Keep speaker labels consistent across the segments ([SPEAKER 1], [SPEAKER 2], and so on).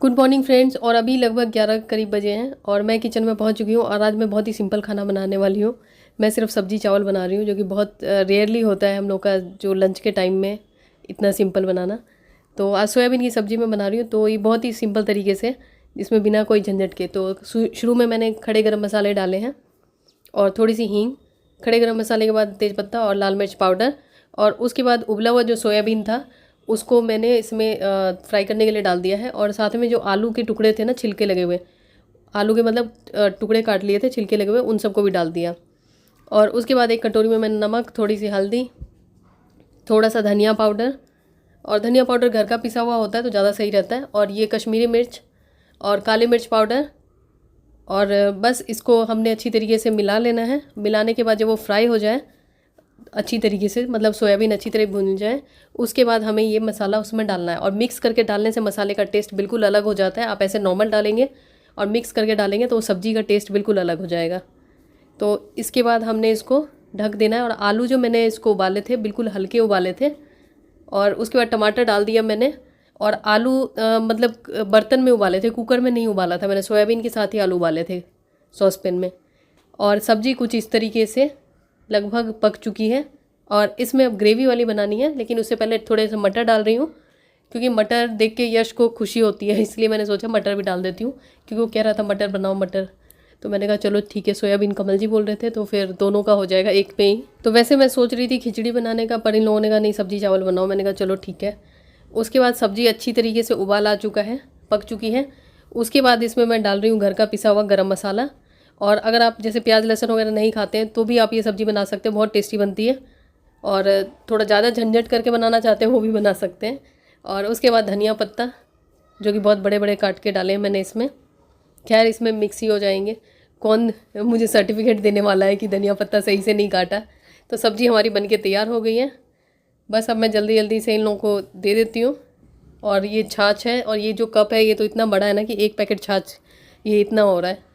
[SPEAKER 1] Good morning friends. और अभी लगभग 11 के करीब बजे हैं और मैं किचन में पहुंच चुकी हूं और आज मैं बहुत ही सिंपल खाना बनाने वाली हूं। मैं सिर्फ सब्जी चावल बना रही हूं, जो कि बहुत रेयरली होता है हम लोग का जो लंच के टाइम में इतना सिंपल बनाना। तो आज सोयाबीन की सब्ज़ी मैं बना रही हूँ, तो ये बहुत ही सिंपल तरीके से, जिसमें बिना कोई झंझट के। तो शुरू में मैंने खड़े गरम मसाले डाले हैं और थोड़ी सी हींग, खड़े गरम मसाले के बाद तेज़पत्ता और लाल मिर्च पाउडर, और उसके बाद उबला हुआ जो सोयाबीन था उसको मैंने इसमें फ्राई करने के लिए डाल दिया है। और साथ में जो आलू के टुकड़े थे ना, छिलके लगे हुए, आलू के मतलब टुकड़े काट लिए थे, छिलके लगे हुए, उन सबको भी डाल दिया। और उसके बाद एक कटोरी में मैंने नमक, थोड़ी सी हल्दी, थोड़ा सा धनिया पाउडर, और धनिया पाउडर घर का पिसा हुआ होता है तो ज़्यादा सही रहता है, और ये कश्मीरी मिर्च और काली मिर्च पाउडर। और बस इसको हमने अच्छी तरीके से मिला लेना है। मिलाने के बाद जब वो फ्राई हो जाए अच्छी तरीके से, मतलब सोयाबीन अच्छी तरह भुन जाए, उसके बाद हमें ये मसाला उसमें डालना है। और मिक्स करके डालने से मसाले का टेस्ट बिल्कुल अलग हो जाता है। आप ऐसे नॉर्मल डालेंगे और मिक्स करके डालेंगे तो सब्ज़ी का टेस्ट बिल्कुल अलग हो जाएगा। तो इसके बाद हमने इसको ढक देना है। और आलू जो मैंने इसको उबाले थे, बिल्कुल हल्के उबाले थे, और उसके बाद टमाटर डाल दिया मैंने। और आलू मतलब बर्तन में उबाले थे, कुकर में नहीं उबाला था मैंने, सोयाबीन के साथ ही आलू उबाले थे सॉसपेन में। और सब्ज़ी कुछ इस तरीके से लगभग पक चुकी है। और इसमें अब ग्रेवी वाली बनानी है, लेकिन उससे पहले थोड़े से मटर डाल रही हूँ, क्योंकि मटर देख के यश को खुशी होती है, इसलिए मैंने सोचा मटर भी डाल देती हूँ। क्योंकि वो कह रहा था मटर बनाओ मटर, तो मैंने कहा चलो ठीक है। सोयाबीन कमल जी बोल रहे थे तो फिर दोनों का हो जाएगा एक पे ही। तो वैसे मैं सोच रही थी खिचड़ी बनाने का, पर इन लोगों ने कहा नहीं सब्जी चावल बनाओ। मैंने कहा चलो ठीक है। उसके बाद सब्ज़ी अच्छी तरीके से उबाल आ चुका है, पक चुकी है। उसके बाद इसमें मैं डाल रही हूँ घर का पिसा हुआ गरम मसाला। और अगर आप जैसे प्याज लहसुन वगैरह नहीं खाते हैं तो भी आप ये सब्ज़ी बना सकते हैं, बहुत टेस्टी बनती है। और थोड़ा ज़्यादा झंझट करके बनाना चाहते हैं वो भी बना सकते हैं। और उसके बाद धनिया पत्ता, जो कि बहुत बड़े बड़े काट के डाले हैं मैंने इसमें। खैर इसमें मिक्स ही हो जाएंगे, कौन मुझे सर्टिफिकेट देने वाला है कि धनिया पत्ता सही से नहीं काटा। तो सब्ज़ी हमारी बनके तैयार हो गई है। बस अब मैं जल्दी जल्दी से इन लोगों को दे देती हूँ। और ये छाछ है, और ये जो कप है ये तो इतना बड़ा है ना कि एक पैकेट छाछ ये इतना हो रहा है।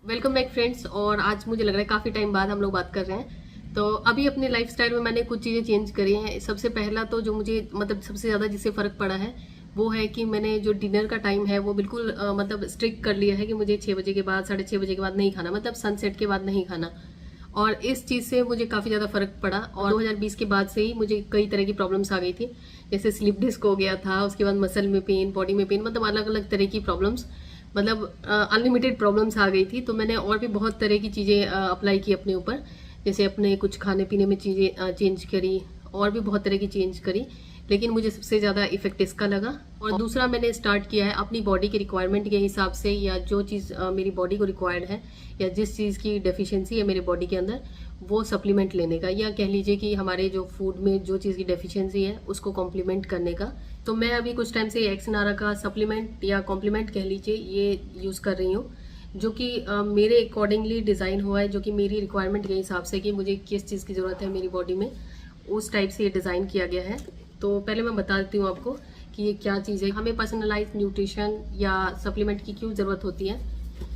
[SPEAKER 1] Welcome back friends. और आज मुझे लग रहा है काफ़ी टाइम बाद हम लोग बात कर रहे हैं। तो अभी अपने लाइफस्टाइल में मैंने कुछ चीज़ें चेंज करी हैं। सबसे पहला तो जो मुझे मतलब सबसे ज़्यादा जिससे फ़र्क पड़ा है वो है कि मैंने जो डिनर का टाइम है वो बिल्कुल मतलब स्ट्रिक्ट कर लिया है कि मुझे 6 बजे के बाद, 6:30 बजे के बाद नहीं खाना, मतलब सनसेट के बाद नहीं खाना। और इस चीज़ से मुझे काफ़ी ज़्यादा फ़र्क पड़ा। और 2020 के बाद से ही मुझे कई तरह की प्रॉब्लम्स आ गई थी, जैसे स्लिप डिस्क हो गया था, उसके बाद मसल में पेन, बॉडी में पेन, मतलब अलग अलग तरह की प्रॉब्लम्स, मतलब अनलिमिटेड प्रॉब्लम्स आ गई थी। तो मैंने और भी बहुत तरह की चीज़ें अप्लाई की अपने ऊपर, जैसे अपने कुछ खाने पीने में चीज़ें चेंज करी, और भी बहुत तरह की चेंज करी। लेकिन मुझे सबसे ज़्यादा इफेक्ट इसका लगा। और दूसरा मैंने स्टार्ट किया है अपनी बॉडी की रिक्वायरमेंट के हिसाब से, या जो चीज़ मेरी बॉडी को रिक्वायर्ड है, या जिस चीज़ की डेफिशिएंसी है मेरे बॉडी के अंदर, वो सप्लीमेंट लेने का, या कह लीजिए कि हमारे जो फूड में जो चीज़ की डेफिशिएंसी है उसको कॉम्प्लीमेंट करने का। तो मैं अभी कुछ टाइम से एक्सनारा का सप्लीमेंट या कॉम्प्लीमेंट कह लीजिए ये यूज़ कर रही हूँ, जो कि मेरे अकॉर्डिंगली डिज़ाइन हुआ है, जो कि मेरी रिक्वायरमेंट के हिसाब से कि मुझे किस चीज़ की ज़रूरत है मेरी बॉडी में, उस टाइप से ये डिज़ाइन किया गया है। तो पहले मैं बता देती हूँ आपको कि ये क्या चीज़ है। हमें पर्सनलाइज न्यूट्रिशन या सप्लीमेंट की क्यों ज़रूरत होती है।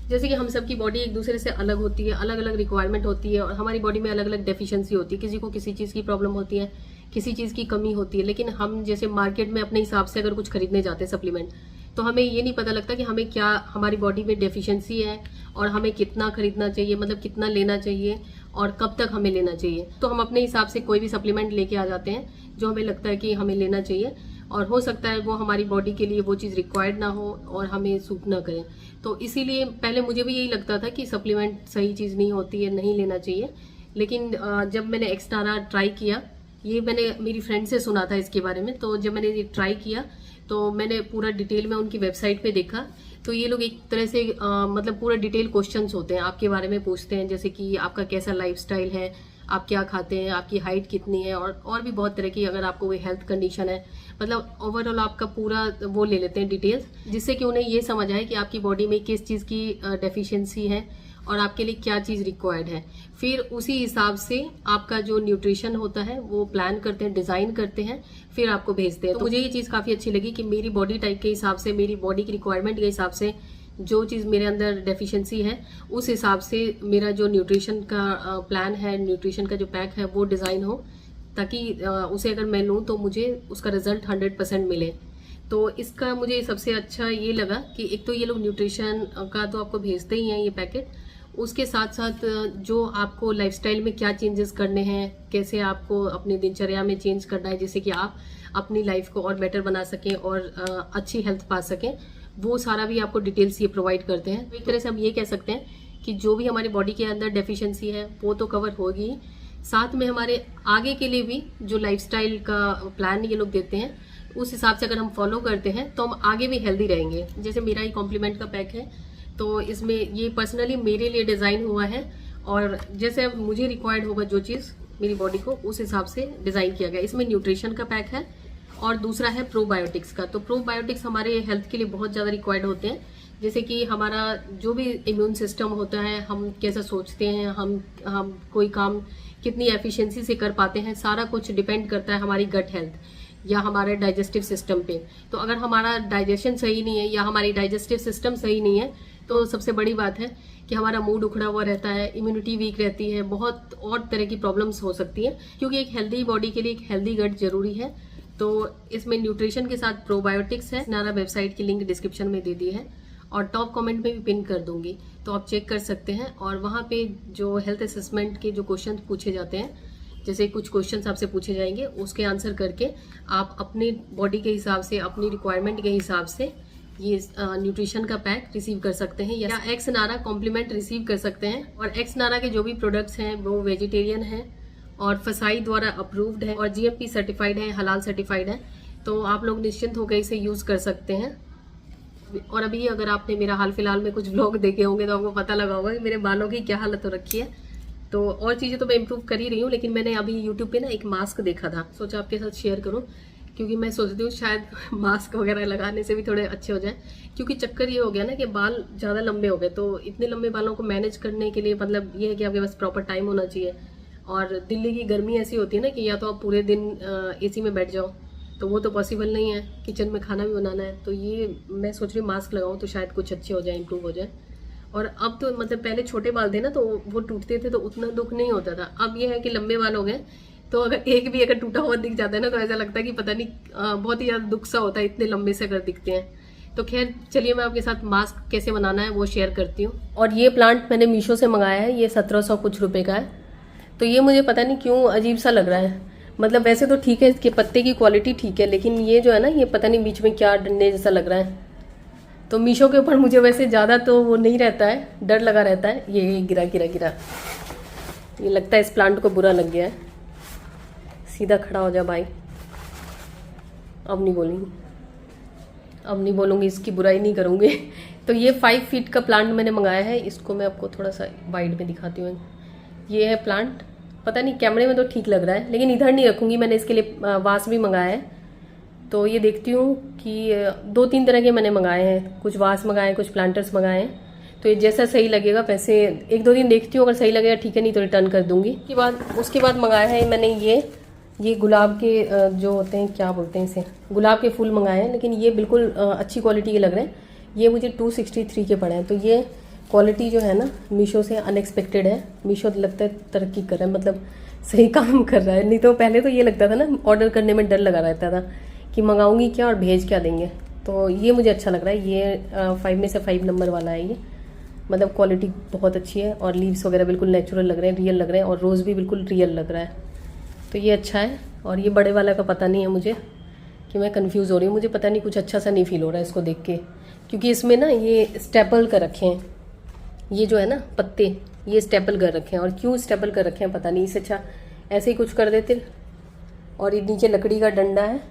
[SPEAKER 1] जैसे कि हम सबकी बॉडी एक दूसरे से अलग होती है, अलग अलग रिक्वायरमेंट होती है, और हमारी बॉडी में अलग अलग डेफिशिएंसी होती है। किसी को किसी चीज़ की प्रॉब्लम होती है, किसी चीज़ की कमी होती है। लेकिन हम जैसे मार्केट में अपने हिसाब से अगर कुछ खरीदने जाते हैं सप्लीमेंट, तो हमें ये नहीं पता लगता कि हमें क्या हमारी बॉडी में डेफिशिएंसी है, और हमें कितना खरीदना चाहिए, मतलब कितना लेना चाहिए, और कब तक हमें लेना चाहिए। तो हम अपने हिसाब से कोई भी सप्लीमेंट लेके आ जाते हैं जो हमें लगता है कि हमें लेना चाहिए, और हो सकता है वो हमारी बॉडी के लिए वो चीज़ रिक्वायर्ड ना हो और हमें सूट ना करें। तो इसीलिए पहले मुझे भी यही लगता था कि सप्लीमेंट सही चीज़ नहीं होती है, नहीं लेना चाहिए। लेकिन जब मैंने एक्सटारा ट्राई किया, ये मैंने मेरी फ्रेंड से सुना था इसके बारे में, तो जब मैंने ये ट्राई किया तो मैंने पूरा डिटेल में उनकी वेबसाइट पे देखा। तो ये लोग एक तरह से मतलब पूरा डिटेल क्वेश्चंस होते हैं आपके बारे में, पूछते हैं जैसे कि आपका कैसा लाइफस्टाइल है, आप क्या खाते हैं, आपकी हाइट कितनी है, और भी बहुत तरह की, अगर आपको कोई हेल्थ कंडीशन है, मतलब ओवरऑल आपका पूरा वो ले लेते हैं डिटेल्स, जिससे कि उन्हें ये समझ आए कि आपकी बॉडी में किस चीज़ की डेफिशिएंसी है और आपके लिए क्या चीज़ रिक्वायर्ड है। फिर उसी हिसाब से आपका जो न्यूट्रिशन होता है वो प्लान करते हैं, डिज़ाइन करते हैं, फिर आपको भेजते हैं। तो मुझे ये चीज़ काफ़ी अच्छी लगी कि मेरी बॉडी टाइप के हिसाब से, मेरी बॉडी की रिक्वायरमेंट के हिसाब से, जो चीज़ मेरे अंदर डेफिशिएंसी है उस हिसाब से मेरा जो न्यूट्रिशन का प्लान है, न्यूट्रिशन का जो पैक है वो डिज़ाइन हो, ताकि उसे अगर मैं लूँ तो मुझे उसका रिजल्ट 100% मिले। तो इसका मुझे सबसे अच्छा ये लगा कि एक तो ये लोग न्यूट्रिशन का तो आपको भेजते ही हैं ये पैकेट, उसके साथ साथ जो आपको लाइफस्टाइल में क्या चेंजेस करने हैं, कैसे आपको अपनी दिनचर्या में चेंज करना है जिससे कि आप अपनी लाइफ को और बेटर बना सकें और अच्छी हेल्थ पा सकें, वो सारा भी आपको डिटेल्स ये प्रोवाइड करते हैं। एक तरह से हम ये कह सकते हैं कि जो भी हमारी बॉडी के अंदर डेफिशिएंसी है वो तो कवर होगी, साथ में हमारे आगे के लिए भी जो लाइफस्टाइल का प्लान ये लोग देते हैं उस हिसाब से अगर हम फॉलो करते हैं तो हम आगे भी हेल्दी रहेंगे। जैसे मेरा ही कॉम्प्लीमेंट का पैक है, तो इसमें ये पर्सनली मेरे लिए डिज़ाइन हुआ है और जैसे अब मुझे रिक्वायर्ड होगा जो चीज़ मेरी बॉडी को, उस हिसाब से डिज़ाइन किया गया। इसमें न्यूट्रिशन का पैक है और दूसरा है प्रोबायोटिक्स का। तो प्रोबायोटिक्स हमारे हेल्थ के लिए बहुत ज़्यादा रिक्वायर्ड होते हैं, जैसे कि हमारा जो भी इम्यून सिस्टम होता है, हम कैसा सोचते हैं, हम कोई काम कितनी एफिशिएंसी से कर पाते हैं, सारा कुछ डिपेंड करता है हमारी गट हेल्थ या हमारे डाइजेस्टिव सिस्टम पे। तो अगर हमारा डाइजेशन सही नहीं है या हमारी डाइजेस्टिव सिस्टम सही नहीं है तो सबसे बड़ी बात है कि हमारा मूड उखड़ा हुआ रहता है, इम्यूनिटी वीक रहती है, बहुत और तरह की प्रॉब्लम्स हो सकती हैं, क्योंकि एक हेल्दी बॉडी के लिए एक हेल्दी गट जरूरी है। तो इसमें न्यूट्रिशन के साथ प्रोबायोटिक्स है। नारा वेबसाइट की लिंक डिस्क्रिप्शन में दे दी है और टॉप कमेंट में भी पिन कर दूंगी, तो आप चेक कर सकते हैं। और वहाँ पे जो हेल्थ असेसमेंट के जो क्वेश्चन पूछे जाते हैं, जैसे कुछ क्वेश्चंस आपसे पूछे जाएंगे, उसके आंसर करके आप अपने बॉडी के हिसाब से, अपनी रिक्वायरमेंट के हिसाब से ये न्यूट्रिशन का पैक रिसीव कर सकते हैं या एक्स नारा कॉम्प्लीमेंट रिसीव कर सकते हैं। और एक्स नारा के जो भी प्रोडक्ट्स हैं वो वेजिटेरियन हैं और फसाई द्वारा अप्रूव्ड है और जीएमपी सर्टिफाइड है, हलाल सर्टिफाइड है, तो आप लोग निश्चिंत होकर इसे यूज़ कर सकते हैं। और अभी अगर आपने मेरा हाल फिलहाल में कुछ व्लॉग देखे होंगे तो आपको पता लगा होगा कि मेरे बालों की क्या हालत हो रखी है। तो और चीज़ें तो मैं इम्प्रूव कर ही रही हूँ, लेकिन मैंने अभी यूट्यूब पे ना एक मास्क देखा था, सोचा आपके साथ शेयर करूँ, क्योंकि मैं सोचती हूँ शायद मास्क वगैरह लगाने से भी थोड़े अच्छे हो जाए। क्योंकि चक्कर ये हो गया ना कि बाल ज़्यादा लंबे हो गए, तो इतने लंबे बालों को मैनेज करने के लिए मतलब ये है कि आपके पास प्रॉपर टाइम होना चाहिए। और दिल्ली की गर्मी ऐसी होती है ना कि या तो आप पूरे दिन एसी में बैठ जाओ, तो वो तो पॉसिबल नहीं है, किचन में खाना भी बनाना है। तो ये मैं सोच रही हूँ मास्क लगाऊँ तो शायद कुछ अच्छे हो जाए, इम्प्रूव हो जाए। और अब तो मतलब पहले छोटे बाल थे ना तो वो टूटते थे तो उतना दुख नहीं होता था, अब ये है कि लंबे बाल हो गए तो अगर एक भी अगर टूटा हुआ दिख जाता है ना तो ऐसा लगता है कि पता नहीं बहुत ही ज़्यादा दुख सा होता है, इतने लंबे से अगर दिखते हैं। तो खैर चलिए मैं आपके साथ मास्क कैसे बनाना है वो शेयर करती हूँ। और ये प्लांट मैंने मीशो से मंगाया है, ये 1700 कुछ रुपए का है। तो ये मुझे पता नहीं क्यों अजीब सा लग रहा है, मतलब वैसे तो ठीक है, इसके पत्ते की क्वालिटी ठीक है, लेकिन ये जो है ना ये पता नहीं बीच में क्या डंडे जैसा लग रहा है। तो मीशो के ऊपर मुझे वैसे ज़्यादा तो वो नहीं रहता है, डर लगा रहता है। ये गिरा गिरा गिरा, ये लगता है इस प्लांट को बुरा लग गया है। सीधा खड़ा हो जा भाई, अब नहीं बोलूँगी, अब नहीं बोलूँगी, इसकी बुराई नहीं करूँगी। तो ये 5 फीट का प्लांट मैंने मंगाया है, इसको मैं आपको थोड़ा सा वाइड में दिखाती हूँ। ये है प्लांट, पता नहीं कैमरे में तो ठीक लग रहा है लेकिन इधर नहीं रखूँगी, मैंने इसके लिए वास भी मंगाया है। तो ये देखती हूँ कि 2-3 तरह के मैंने मंगाए हैं, कुछ वास मंगाए हैं, कुछ प्लांटर्स मंगाए हैं। तो ये जैसा सही लगेगा वैसे 1-2 दिन देखती हूँ, अगर सही लगेगा ठीक है, नहीं तो रिटर्न कर दूँगी। उसके बाद मंगाया है मैंने ये गुलाब के जो होते हैं, क्या बोलते हैं इसे, गुलाब के फूल मंगाए हैं, लेकिन ये बिल्कुल अच्छी क्वालिटी के लग रहे हैं। ये मुझे 263 के पड़े हैं। तो ये क्वालिटी जो है ना मीशो से अनएक्सपेक्टेड है। मीशो लगता है तरक्की कर रहा है, मतलब सही काम कर रहा है। नहीं तो पहले तो ये लगता था ना, ऑर्डर करने में डर लगा रहता था कि मंगाऊंगी क्या और भेज क्या देंगे। तो ये मुझे अच्छा लग रहा है, ये 5 में से 5 नंबर वाला है ये, मतलब क्वालिटी बहुत अच्छी है और लीव्स वगैरह बिल्कुल नेचुरल लग रहे हैं, रियल लग रहे हैं, और रोज़ भी बिल्कुल रियल लग रहा है। तो ये अच्छा है। और ये बड़े वाला का पता नहीं है मुझे, कि मैं कंफ्यूज हो रही हूँ, मुझे पता नहीं, कुछ अच्छा सा नहीं फील हो रहा है इसको देख के, क्योंकि इसमें ना ये स्टेपल कर रखे हैं, ये जो है ना पत्ते ये स्टेपल कर रखे हैं, और क्यों स्टेपल कर रखे हैं पता नहीं, इससे अच्छा ऐसे ही कुछ कर देते। और ये नीचे लकड़ी का डंडा है।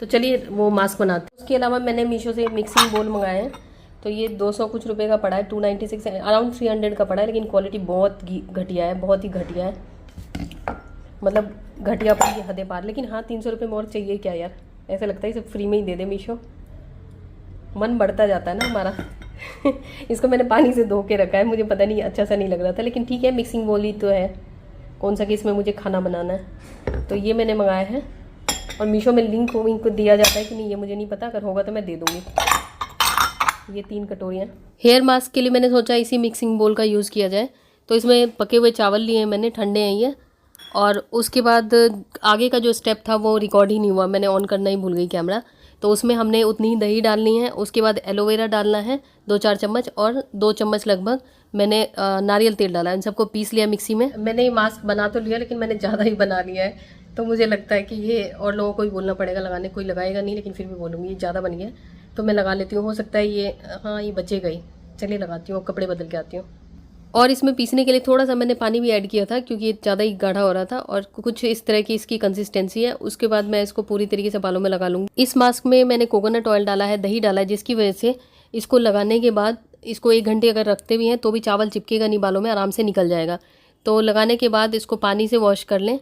[SPEAKER 1] तो चलिए वो मास्क बनाते हैं। उसके अलावा मैंने मीशो से मिक्सिंग बोल मंगाया है, तो ये 200 कुछ रुपए का पड़ा है, 296 अराउंड 300 का पड़ा है, लेकिन क्वालिटी बहुत घटिया है, बहुत ही घटिया है, मतलब घटिया पर ये हदें पार। लेकिन हाँ 300 रुपये में और चाहिए क्या यार, ऐसा लगता है सब फ्री में ही दे दे मीशो, मन बढ़ता जाता है ना हमारा। इसको मैंने पानी से धो के रखा है, मुझे पता नहीं अच्छा सा नहीं लग रहा था, लेकिन ठीक है, मिक्सिंग बोल ही तो है, कौन सा कि इसमें मुझे खाना बनाना है। तो ये मैंने मंगाया है, और मीशो में लिंक को दिया जाता है कि नहीं ये मुझे नहीं पता, अगर होगा तो मैं दे दूँगी। ये 3 कटोरियाँ हेयर मास्क के लिए मैंने सोचा इसी मिक्सिंग बोल का यूज़ किया जाए। तो इसमें पके हुए चावल लिए हैं मैंने, ठंडे हैं ये। और उसके बाद आगे का जो स्टेप था वो रिकॉर्ड ही नहीं हुआ, मैंने ऑन करना ही भूल गई कैमरा। तो उसमें हमने उतनी ही दही डालनी है। उसके बाद एलोवेरा डालना है 2-4 चम्मच, और 2 चम्मच लगभग मैंने नारियल तेल डाला है। इन सबको पीस लिया मिक्सी में। मैंने ये मास्क बना तो लिया, लेकिन मैंने ज़्यादा ही बना लिया है, तो मुझे लगता है कि ये और लोगों को भी बोलना पड़ेगा लगाने। कोई लगाएगा नहीं, लेकिन फिर भी बोलूँगी, ये ज़्यादा बन गया तो मैं लगा लेती हूँ। हो सकता है ये, हाँ ये बचेगा ही। चलिए लगाती हूँ, कपड़े बदल के आती हूँ। और इसमें पीसने के लिए थोड़ा सा मैंने पानी भी ऐड किया था, क्योंकि ये ज़्यादा ही गाढ़ा हो रहा था, और कुछ इस तरह की इसकी कंसिस्टेंसी है। उसके बाद मैं इसको पूरी तरीके से बालों में लगा लूँगी। इस मास्क में मैंने कोकोनट ऑयल डाला है, दही डाला है, जिसकी वजह से इसको लगाने के बाद इसको 1 घंटे अगर रखते भी हैं तो भी चावल चिपकेगा नहीं बालों में, आराम से निकल जाएगा। तो लगाने के बाद इसको पानी से वॉश कर लें,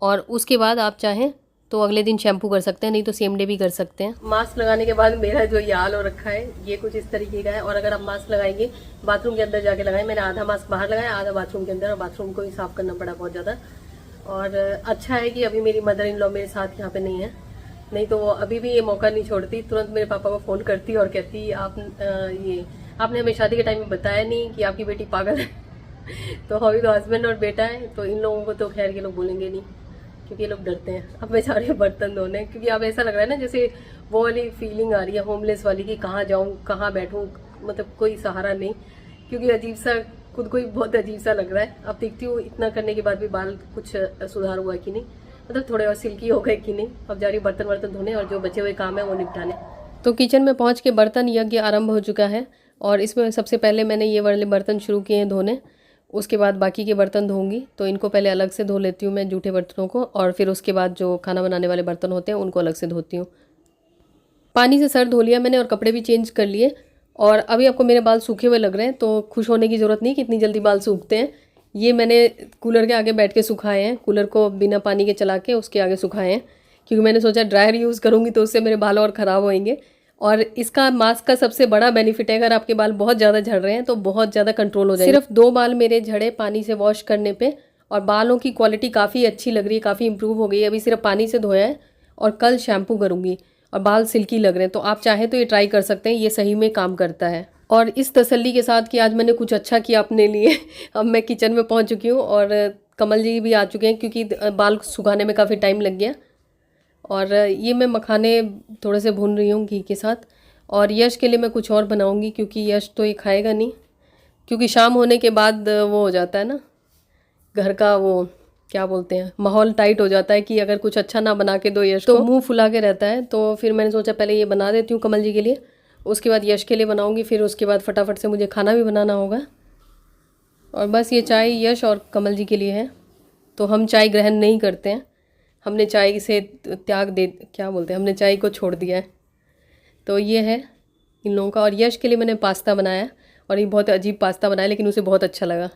[SPEAKER 1] और उसके बाद आप चाहें तो अगले दिन शैम्पू कर सकते हैं, नहीं तो सेम डे भी कर सकते हैं। मास्क लगाने के बाद मेरा जो ये हाल हो रखा है, ये कुछ इस तरीके का है। और अगर आप मास्क लगाएंगे बाथरूम के अंदर जाके लगाएं। मैंने आधा मास्क बाहर लगाया, आधा बाथरूम के अंदर, और बाथरूम को ही साफ करना पड़ा बहुत ज़्यादा। और अच्छा है कि अभी मेरी मदर इन लॉ मेरे साथ यहाँ पे नहीं है, नहीं तो वो अभी भी ये मौका नहीं छोड़ती, तुरंत मेरे पापा को फ़ोन करती और कहती आपने हमें शादी के टाइम में बताया नहीं कि आपकी बेटी पागल है। तो अभी तो हस्बैंड और बेटा है, तो इन लोगों को तो खैर ये लोग बोलेंगे नहीं, क्योंकि ये लोग डरते हैं। अब मैं जा रही हूँ बर्तन धोने, क्योंकि अब ऐसा लग रहा है ना जैसे वो वाली फीलिंग आ रही है होमलेस वाली, कि कहाँ जाऊँ कहाँ बैठूँ, मतलब कोई सहारा नहीं, क्योंकि अजीब सा खुद को ही बहुत अजीब सा लग रहा है। अब देखती हूँ इतना करने के बाद भी बाल कुछ सुधार हुआ कि नहीं, मतलब थोड़े और सिल्की हो गए कि नहीं। अब जा रही हूँ बर्तन वर्तन धोने, और जो बचे हुए काम है वो निपटाने। तो किचन में पहुँच के बर्तन यज्ञ आरंभ हो चुका है, और इसमें सबसे पहले मैंने ये वाले बर्तन शुरू किए हैं धोने। उसके बाद बाकी के बर्तन धोऊंगी, तो इनको पहले अलग से धो लेती हूँ मैं, जूठे बर्तनों को, और फिर उसके बाद जो खाना बनाने वाले बर्तन होते हैं उनको अलग से धोती हूँ। पानी से सर धो लिया मैंने, और कपड़े भी चेंज कर लिए। और अभी आपको मेरे बाल सूखे हुए लग रहे हैं, तो खुश होने की ज़रूरत नहीं कि इतनी जल्दी बाल सूखते हैं। ये मैंने कूलर के आगे बैठ के सुखाए हैं, कूलर को बिना पानी के चला के उसके आगे सुखाए हैं, क्योंकि मैंने सोचा ड्रायर यूज़ करूँगी तो उससे मेरे बाल और ख़राब होंगे। और इसका मास्क का सबसे बड़ा बेनिफिट है, अगर आपके बाल बहुत ज़्यादा झड़ रहे हैं तो बहुत ज़्यादा कंट्रोल हो जाएगा। सिर्फ 2 बाल मेरे झड़े पानी से वॉश करने पे, और बालों की क्वालिटी काफ़ी अच्छी लग रही है, काफ़ी इंप्रूव हो गई है। अभी सिर्फ पानी से धोया है, और कल शैम्पू करूँगी, और बाल सिल्की लग रहे हैं। तो आप चाहें तो ये ट्राई कर सकते हैं, ये सही में काम करता है। और इस तसल्ली के साथ कि आज मैंने कुछ अच्छा किया अपने लिए, अब मैं किचन में पहुँच चुकी हूँ, और कमल जी भी आ चुके हैं, क्योंकि बाल सुखाने में काफ़ी टाइम लग गया। और ये मैं मखाने थोड़े से भून रही हूँ घी के साथ। और यश के लिए मैं कुछ और बनाऊँगी, क्योंकि यश तो ये खाएगा नहीं, क्योंकि शाम होने के बाद वो हो जाता है ना, घर का वो क्या बोलते हैं, माहौल टाइट हो जाता है, कि अगर कुछ अच्छा ना बना के दो यश तो मुंह फुला के रहता है। तो फिर मैंने सोचा पहले ये बना देती हूँ कमल जी के लिए, उसके बाद यश के लिए बनाऊँगी, फिर उसके बाद फटाफट से मुझे खाना भी बनाना होगा। और बस ये चाय यश और कमल जी के लिए है, तो हम चाय ग्रहण नहीं करते हैं, हमने चाय से त्याग दे, क्या बोलते हैं, हमने चाय को छोड़ दिया है। तो ये है इन लोगों का। और यश के लिए मैंने पास्ता बनाया, और ये बहुत अजीब पास्ता बनाया, लेकिन उसे बहुत अच्छा लगा।